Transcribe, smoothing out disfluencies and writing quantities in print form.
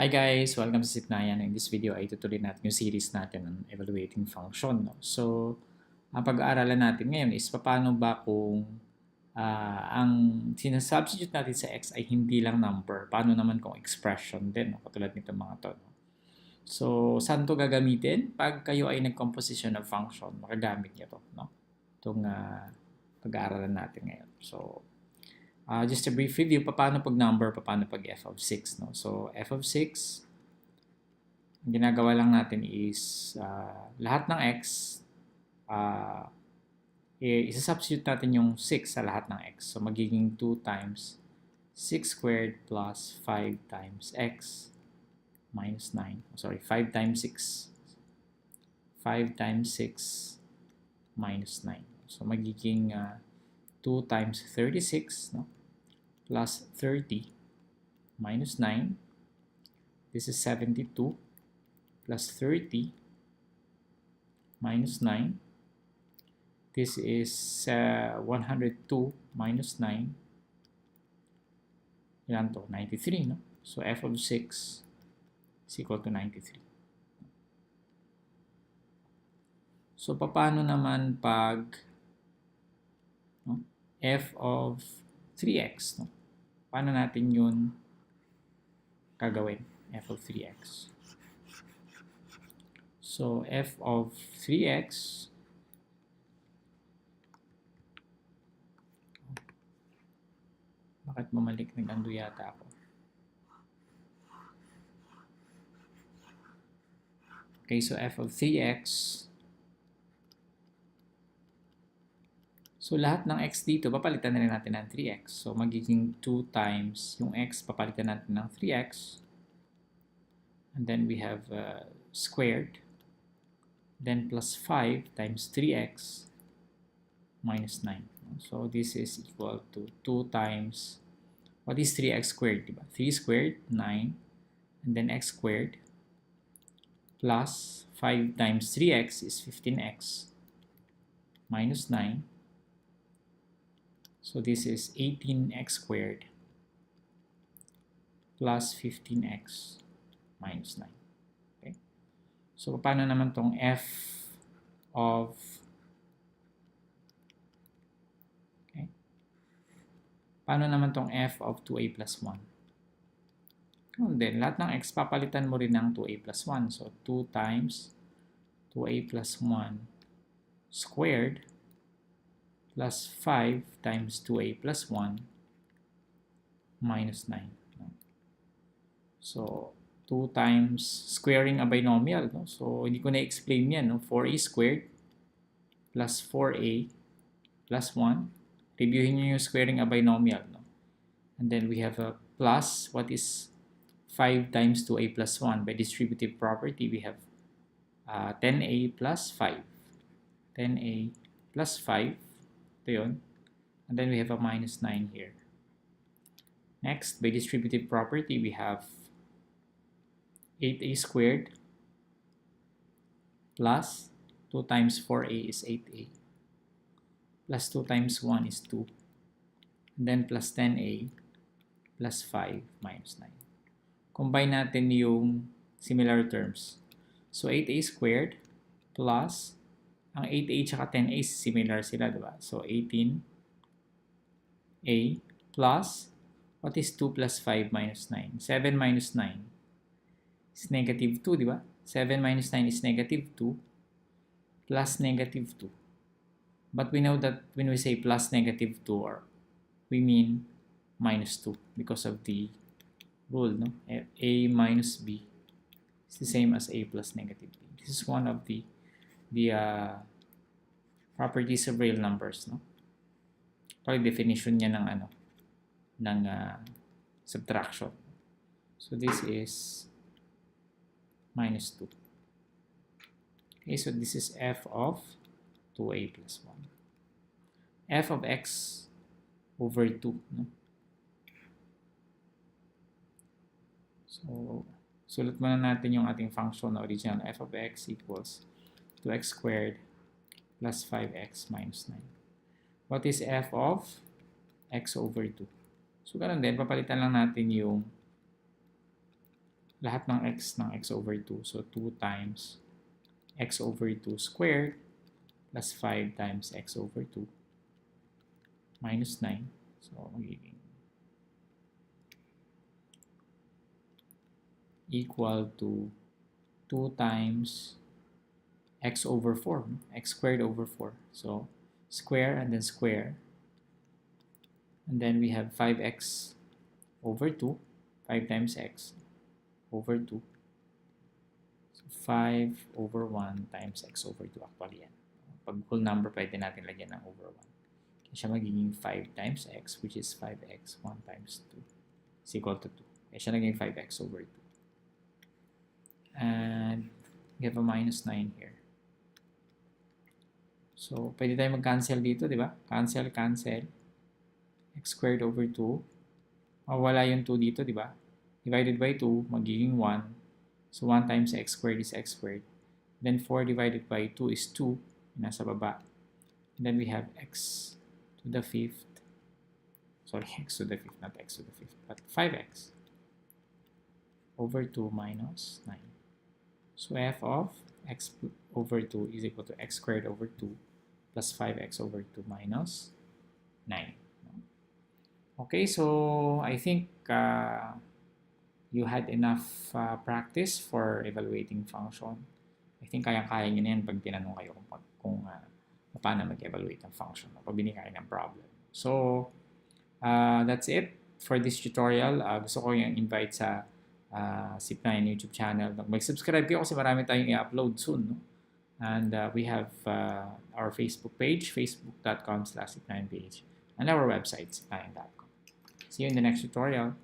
Hi guys! Welcome sa Sipnayan. In this video ay tutuloy natin yung series natin on evaluating function. No? So, ang pag-aaralan natin ngayon is paano ba kung ang sinasubstitute natin sa x ay hindi lang number. Paano naman kung expression din, no? Katulad nito mga to. No? So, saan to gagamitin? Pag kayo ay nag-composition of function, makagamit nyo to. No? Itong pag-aaralan natin ngayon. So, just a brief review, paano pag number, paano pag f of 6. No? So, f of 6, ang ginagawa lang natin is lahat ng x, isa-substitute natin yung 6 sa lahat ng x. So, magiging 2 times 6 squared plus 5 times x minus 9. Sorry, 5 times 6. 5 times 6 minus 9. So, magiging 2 times 36, no? Plus 30 minus 9. This is 72 plus 30 minus 9. This is 102 minus 9. Yan to, 93, no? So f of 6 is equal to 93. So paano naman pag f of 3x, no? Paano natin yun gagawin? F of 3x. So, f of 3x, bakit bumalik? Nag-undo yata ako. Okay, so f of 3x, so lahat ng x dito, papalitan na rin natin ng 3x. So, magiging 2 times yung x, papalitan natin ng 3x. And then we have squared. Then plus 5 times 3x minus 9. So, this is equal to 2 times, what is 3x squared? Diba? 3 squared, 9. And then x squared plus 5 times 3x is 15x minus 9. So this is 18x squared plus 15x minus 9. Okay? So paano naman tong f of paano naman tong f of 2a plus 1? And then lahat ng x papalitan mo rin ng 2a plus 1. So 2 times 2a plus 1 squared plus 5 times 2a plus 1 minus 9. So, 2 times squaring a binomial. No? So, hindi ko na-explain yan. No? 4a squared plus 4a plus 1. Reviewin nyo yung squaring a binomial. No? And then we have a plus. What is 5 times 2a plus 1? By distributive property, we have 10a plus 5. 10a plus 5. Ito yun. And then we have a minus 9 here. Next, by distributive property, we have 8a squared plus 2 times 4a is 8a plus 2 times 1 is 2. And then plus 10a plus 5 minus 9. Combine natin yung similar terms. So 8a squared plus ang 8a tsaka 10a similar sila, diba? So 18a plus, what is 2 plus 5 minus 9? 7 minus 9 is negative 2, diba? 7 minus 9 is negative 2 plus negative 2. But we know that when we say plus negative 2, we mean minus 2 because of the rule, no? A minus b is the same as a plus negative b. This is one of the properties of real numbers, no? Pag definition niya ng subtraction. So this is minus 2. Okay, so this is f of 2a plus 1. F of x over 2, no? So, sulat muna natin yung ating function na original. F of x equals 2x squared plus 5x minus 9. What is f of x over 2? So, ganun din. Papalitan lang natin yung lahat ng x over 2. So 2 times x over 2 squared plus 5 times x over 2 minus 9. So magiging equal to 2 times x over 4, x squared over 4. So square and then square. And then we have 5x over 2, 5 times x over 2. So 5 over 1 times x over 2 actually yan. Pag whole number, pwede natin lagyan ng over 1. Kaya siya magiging 5 times x, which is 5x, 1 times 2 is equal to 2. Kaya siya naging 5x over 2. And we have a minus 9 here. So, pwede tayo mag-cancel dito, di ba? Cancel, cancel. X squared over 2. Mawala yung 2 dito, di ba? Divided by 2, magiging 1. So, 1 times x squared is x squared. Then, 4 divided by 2 is 2. Nasa baba. And then, we have x to the 5th. Sorry, x to the 5th, not x to the 5th. But 5x over 2 minus 9. So, f of x over 2 is equal to x squared over 2 plus 5x over 2 minus 9. Okay, so I think you had enough practice for evaluating function. I think kaya-kaya nyo na yan pag tinanong kayo kung paano mag-evaluate ng function, pag binigay ng problem. So, that's it for this tutorial. Gusto ko yung invite sa SIP9 YouTube channel. Mag-subscribe kayo kasi marami tayong i-upload soon. No? And we have our Facebook page, facebook.com/SIP9page, and our website, SIP9.com. See you in the next tutorial.